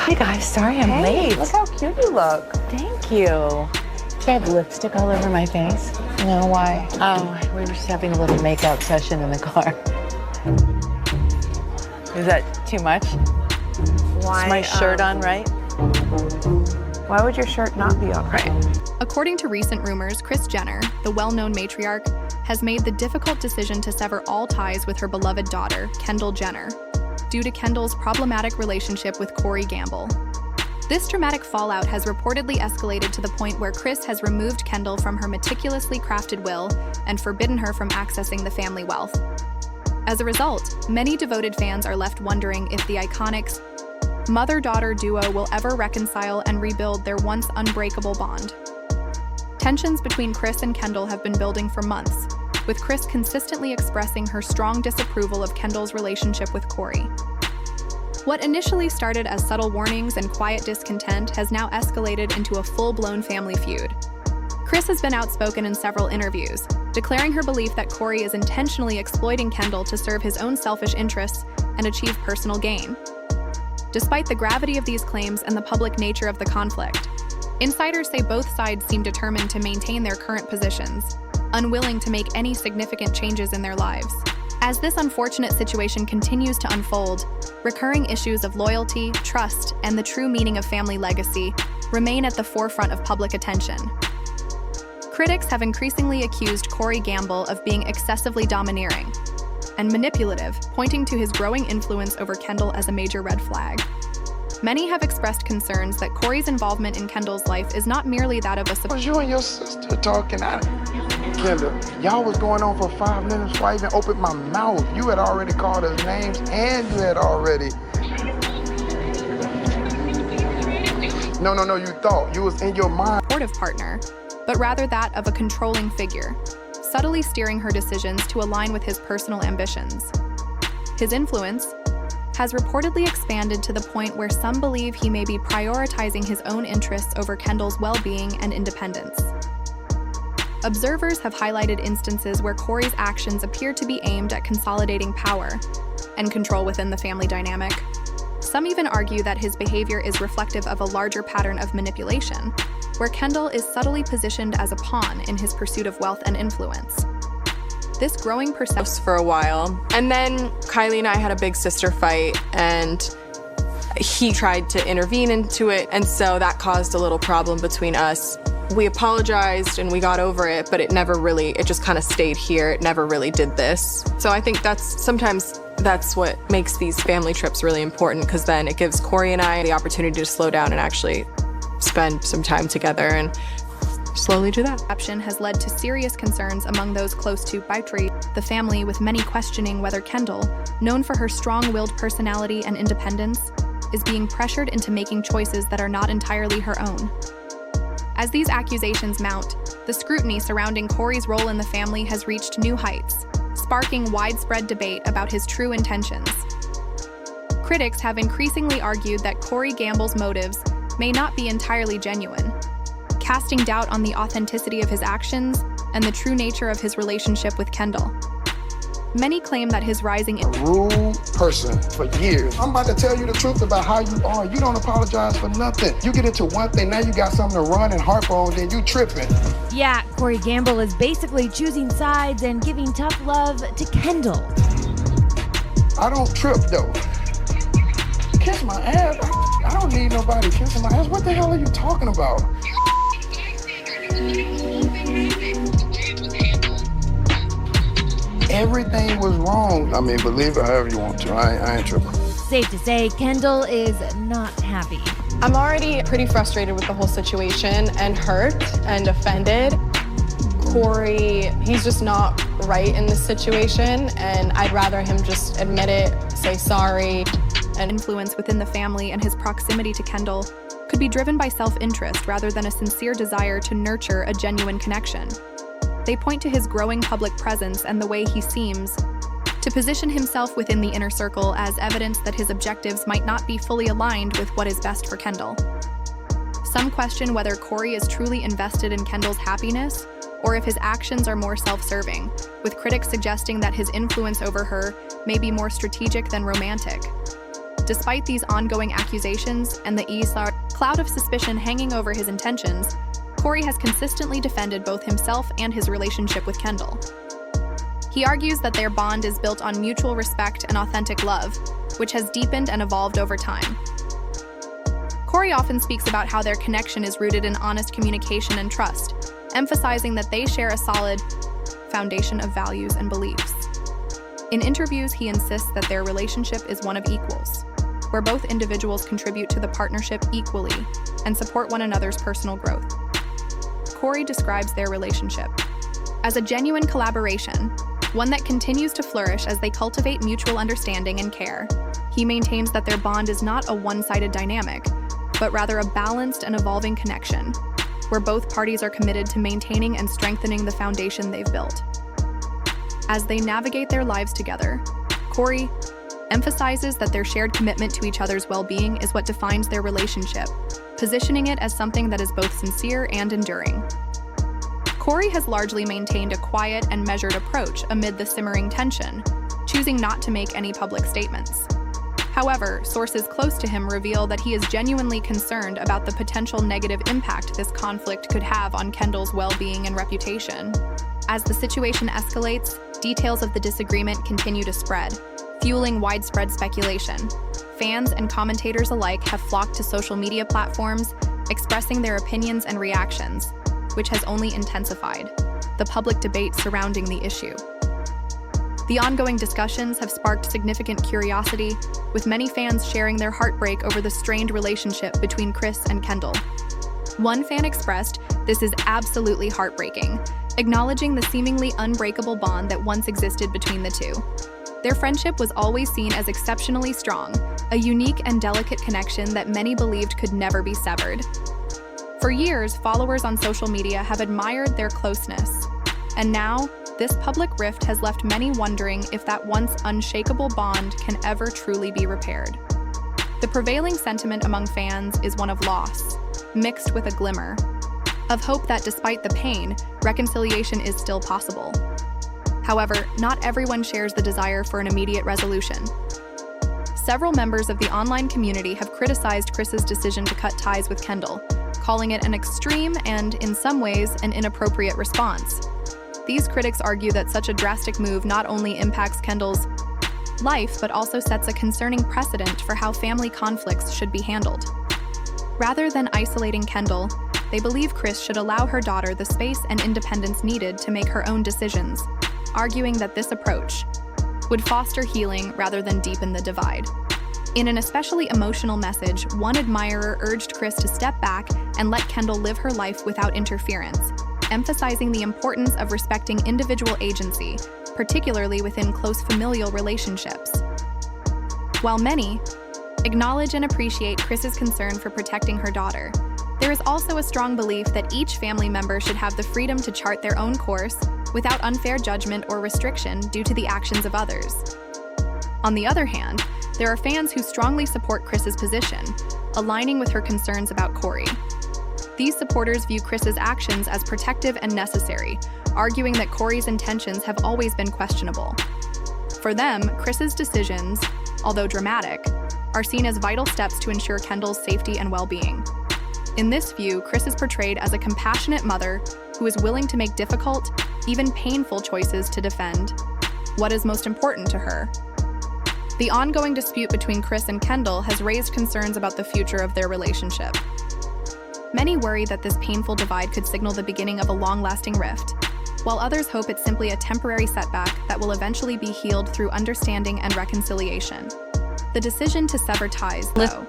Hey guys, sorry I'm late. Look how cute you look. Thank you. Should I have lipstick all over my face? No, why? Oh, we were just having a little makeup session in the car. Is that too much? Why? Is my shirt on right? Why would your shirt not be on right? According to recent rumors, Kris Jenner, the well-known matriarch, has made the difficult decision to sever all ties with her beloved daughter, Kendall Jenner, due to Kendall's problematic relationship with Corey Gamble. This dramatic fallout has reportedly escalated to the point where Kris has removed Kendall from her meticulously crafted will and forbidden her from accessing the family wealth. As a result, many devoted fans are left wondering if the iconic mother-daughter duo will ever reconcile and rebuild their once unbreakable bond. Tensions between Kris and Kendall have been building for months, with Kris consistently expressing her strong disapproval of Kendall's relationship with Corey. What initially started as subtle warnings and quiet discontent has now escalated into a full-blown family feud. Kris has been outspoken in several interviews, declaring her belief that Corey is intentionally exploiting Kendall to serve his own selfish interests and achieve personal gain. Despite the gravity of these claims and the public nature of the conflict, insiders say both sides seem determined to maintain their current positions, unwilling to make any significant changes in their lives. As this unfortunate situation continues to unfold, recurring issues of loyalty, trust, and the true meaning of family legacy remain at the forefront of public attention. Critics have increasingly accused Corey Gamble of being excessively domineering and manipulative, pointing to his growing influence over Kendall as a major red flag. Many have expressed concerns that Corey's involvement in Kendall's life is not merely that of a Was you and your sister talking? Kendall, y'all was going on for 5 minutes before I even opened my mouth. You had already called us names and you had already... No, you thought. You was in your mind. Supportive partner, but rather that of a controlling figure, subtly steering her decisions to align with his personal ambitions. His influence has reportedly expanded to the point where some believe he may be prioritizing his own interests over Kendall's well-being and independence. Observers have highlighted instances where Corey's actions appear to be aimed at consolidating power and control within the family dynamic. Some even argue that his behavior is reflective of a larger pattern of manipulation, where Kendall is subtly positioned as a pawn in his pursuit of wealth and influence. This growing perception for a while. And then Kylie and I had a big sister fight and he tried to intervene into it. And so that caused a little problem between us. We apologized and we got over it, but it just kind of stayed here. It never really did this. So I think sometimes that's what makes these family trips really important, because then it gives Corey and I the opportunity to slow down and actually spend some time together and slowly do that. Has led to serious concerns among those close to the family, with many questioning whether Kendall, known for her strong-willed personality and independence, is being pressured into making choices that are not entirely her own. As these accusations mount, the scrutiny surrounding Corey's role in the family has reached new heights, sparking widespread debate about his true intentions. Critics have increasingly argued that Corey Gamble's motives may not be entirely genuine, casting doubt on the authenticity of his actions and the true nature of his relationship with Kendall. Many claim that his rising A rude person for years. I'm about to tell you the truth about how you are. You don't apologize for nothing. You get into one thing, now you got something to run and harp on, then you tripping. Yeah, Corey Gamble is basically choosing sides and giving tough love to Kendall. I don't trip though. Kiss my ass? I don't need nobody kissing my ass. What the hell are you talking about? Everything was wrong. I mean, believe it however you want to. I ain't tripping. Safe to say, Kendall is not happy. I'm already pretty frustrated with the whole situation and hurt and offended. Corey, he's just not right in this situation, and I'd rather him just admit it, say sorry. And influence within the family and his proximity to Kendall could be driven by self-interest rather than a sincere desire to nurture a genuine connection. They point to his growing public presence and the way he seems to position himself within the inner circle as evidence that his objectives might not be fully aligned with what is best for Kendall. Some question whether Corey is truly invested in Kendall's happiness or if his actions are more self-serving, with critics suggesting that his influence over her may be more strategic than romantic. Despite these ongoing accusations and the cloud of suspicion hanging over his intentions, Corey has consistently defended both himself and his relationship with Kendall. He argues that their bond is built on mutual respect and authentic love, which has deepened and evolved over time. Corey often speaks about how their connection is rooted in honest communication and trust, emphasizing that they share a solid foundation of values and beliefs. In interviews, he insists that their relationship is one of equals, where both individuals contribute to the partnership equally and support one another's personal growth. Corey describes their relationship as a genuine collaboration, one that continues to flourish as they cultivate mutual understanding and care. He maintains that their bond is not a one-sided dynamic, but rather a balanced and evolving connection, where both parties are committed to maintaining and strengthening the foundation they've built. As they navigate their lives together, Corey emphasizes that their shared commitment to each other's well-being is what defines their relationship, positioning it as something that is both sincere and enduring. Corey has largely maintained a quiet and measured approach amid the simmering tension, choosing not to make any public statements. However, sources close to him reveal that he is genuinely concerned about the potential negative impact this conflict could have on Kendall's well-being and reputation. As the situation escalates, details of the disagreement continue to spread, fueling widespread speculation. Fans and commentators alike have flocked to social media platforms, expressing their opinions and reactions, which has only intensified the public debate surrounding the issue. The ongoing discussions have sparked significant curiosity, with many fans sharing their heartbreak over the strained relationship between Kris and Kendall. One fan expressed, "This is absolutely heartbreaking," acknowledging the seemingly unbreakable bond that once existed between the two. Their friendship was always seen as exceptionally strong, a unique and delicate connection that many believed could never be severed. For years, followers on social media have admired their closeness, and now, this public rift has left many wondering if that once unshakable bond can ever truly be repaired. The prevailing sentiment among fans is one of loss, mixed with a glimmer of hope that despite the pain, reconciliation is still possible. However, not everyone shares the desire for an immediate resolution. Several members of the online community have criticized Kris's decision to cut ties with Kendall, calling it an extreme and, in some ways, an inappropriate response. These critics argue that such a drastic move not only impacts Kendall's life, but also sets a concerning precedent for how family conflicts should be handled. Rather than isolating Kendall, they believe Kris should allow her daughter the space and independence needed to make her own decisions, arguing that this approach would foster healing rather than deepen the divide. In an especially emotional message, one admirer urged Kris to step back and let Kendall live her life without interference, emphasizing the importance of respecting individual agency, particularly within close familial relationships. While many acknowledge and appreciate Kris's concern for protecting her daughter, there is also a strong belief that each family member should have the freedom to chart their own course without unfair judgment or restriction due to the actions of others. On the other hand, there are fans who strongly support Kris's position, aligning with her concerns about Corey. These supporters view Kris's actions as protective and necessary, arguing that Corey's intentions have always been questionable. For them, Kris's decisions, although dramatic, are seen as vital steps to ensure Kendall's safety and well-being. In this view, Kris is portrayed as a compassionate mother who is willing to make difficult, even painful choices to defend what is most important to her. The ongoing dispute between Kris and Kendall has raised concerns about the future of their relationship. Many worry that this painful divide could signal the beginning of a long-lasting rift, while others hope it's simply a temporary setback that will eventually be healed through understanding and reconciliation. The decision to sever ties, though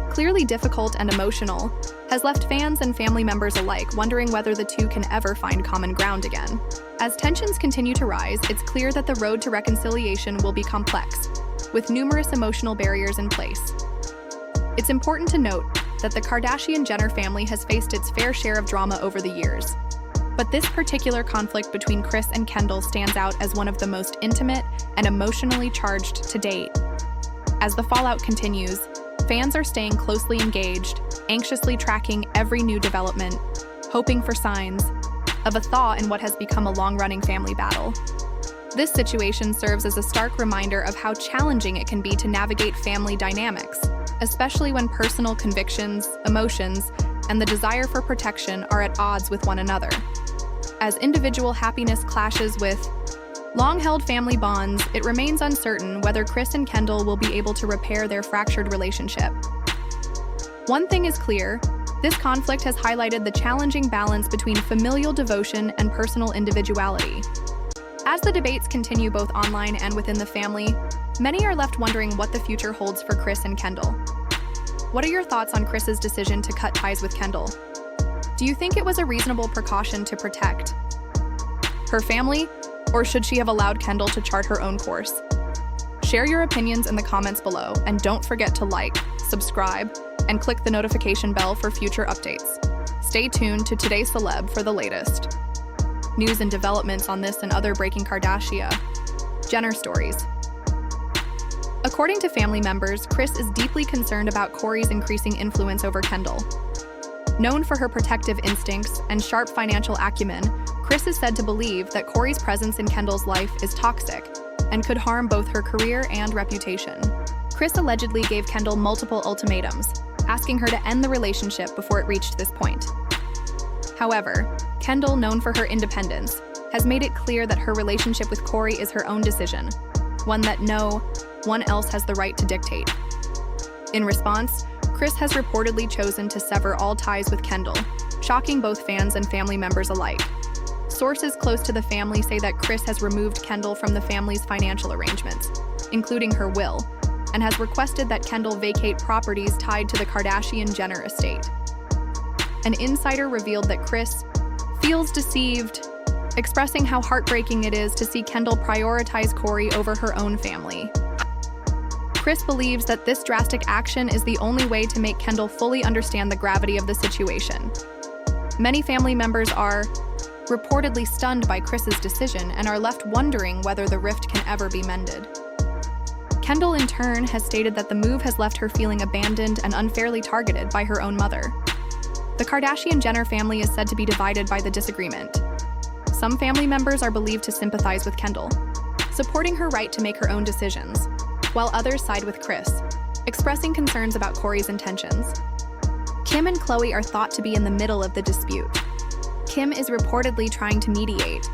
clearly difficult and emotional, has left fans and family members alike wondering whether the two can ever find common ground again. As tensions continue to rise, it's clear that the road to reconciliation will be complex, with numerous emotional barriers in place. It's important to note that the Kardashian-Jenner family has faced its fair share of drama over the years. But this particular conflict between Kris and Kendall stands out as one of the most intimate and emotionally charged to date. As the fallout continues, fans are staying closely engaged, anxiously tracking every new development, hoping for signs of a thaw in what has become a long-running family battle. This situation serves as a stark reminder of how challenging it can be to navigate family dynamics, especially when personal convictions, emotions, and the desire for protection are at odds with one another. As individual happiness clashes with long-held family bonds, it remains uncertain whether Kris and Kendall will be able to repair their fractured relationship. One thing is clear, this conflict has highlighted the challenging balance between familial devotion and personal individuality. As the debates continue both online and within the family, many are left wondering what the future holds for Kris and Kendall. What are your thoughts on Kris's decision to cut ties with Kendall? Do you think it was a reasonable precaution to protect her family, or should she have allowed Kendall to chart her own course? Share your opinions in the comments below, and don't forget to like, subscribe, and click the notification bell for future updates. Stay tuned to Today's Celeb for the latest news and developments on this and other breaking Kardashian Jenner stories. According to family members, Kris is deeply concerned about Kourtney's increasing influence over Kendall. Known for her protective instincts and sharp financial acumen, Kris is said to believe that Kourtney's presence in Kendall's life is toxic and could harm both her career and reputation. Kris allegedly gave Kendall multiple ultimatums, asking her to end the relationship before it reached this point. However, Kendall, known for her independence, has made it clear that her relationship with Kourtney is her own decision, one that no one else has the right to dictate. In response, Kris has reportedly chosen to sever all ties with Kendall, shocking both fans and family members alike. Sources close to the family say that Kris has removed Kendall from the family's financial arrangements, including her will, and has requested that Kendall vacate properties tied to the KendallJenner estate. An insider revealed that Kris feels deceived, expressing how heartbreaking it is to see Kendall prioritize Kourtney over her own family. Kris believes that this drastic action is the only way to make Kendall fully understand the gravity of the situation. Many family members are reportedly stunned by Kris's decision and are left wondering whether the rift can ever be mended. Kendall, in turn, has stated that the move has left her feeling abandoned and unfairly targeted by her own mother. The Kardashian-Jenner family is said to be divided by the disagreement. Some family members are believed to sympathize with Kendall, supporting her right to make her own decisions, while others side with Kris, expressing concerns about Kourtney's intentions. Kim and Khloe are thought to be in the middle of the dispute. Kim is reportedly trying to mediate,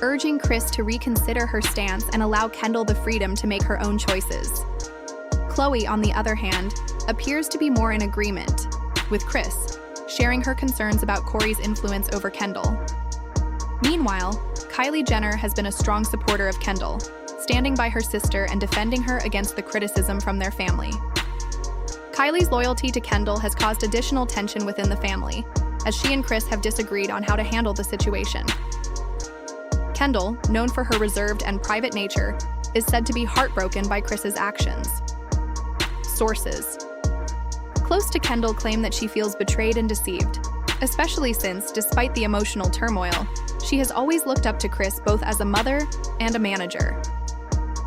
urging Kris to reconsider her stance and allow Kendall the freedom to make her own choices. Khloe, on the other hand, appears to be more in agreement with Kris, sharing her concerns about Kourtney's influence over Kendall. Meanwhile, Kylie Jenner has been a strong supporter of Kendall, standing by her sister and defending her against the criticism from their family. Kylie's loyalty to Kendall has caused additional tension within the family, as she and Kris have disagreed on how to handle the situation. Kendall, known for her reserved and private nature, is said to be heartbroken by Kris's actions. Sources close to Kendall claim that she feels betrayed and deceived, especially since, despite the emotional turmoil, she has always looked up to Kris both as a mother and a manager.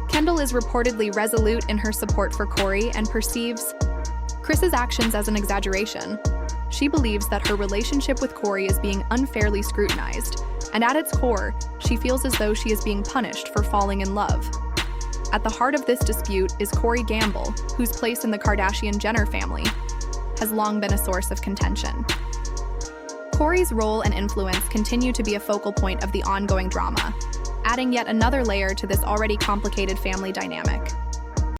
Kendall is reportedly resolute in her support for Kourtney and perceives Kris's actions as an exaggeration. She believes that her relationship with Kourtney is being unfairly scrutinized, and at its core, she feels as though she is being punished for falling in love. At the heart of this dispute is Corey Gamble, whose place in the Kardashian-Jenner family has long been a source of contention. Corey's role and influence continue to be a focal point of the ongoing drama, adding yet another layer to this already complicated family dynamic.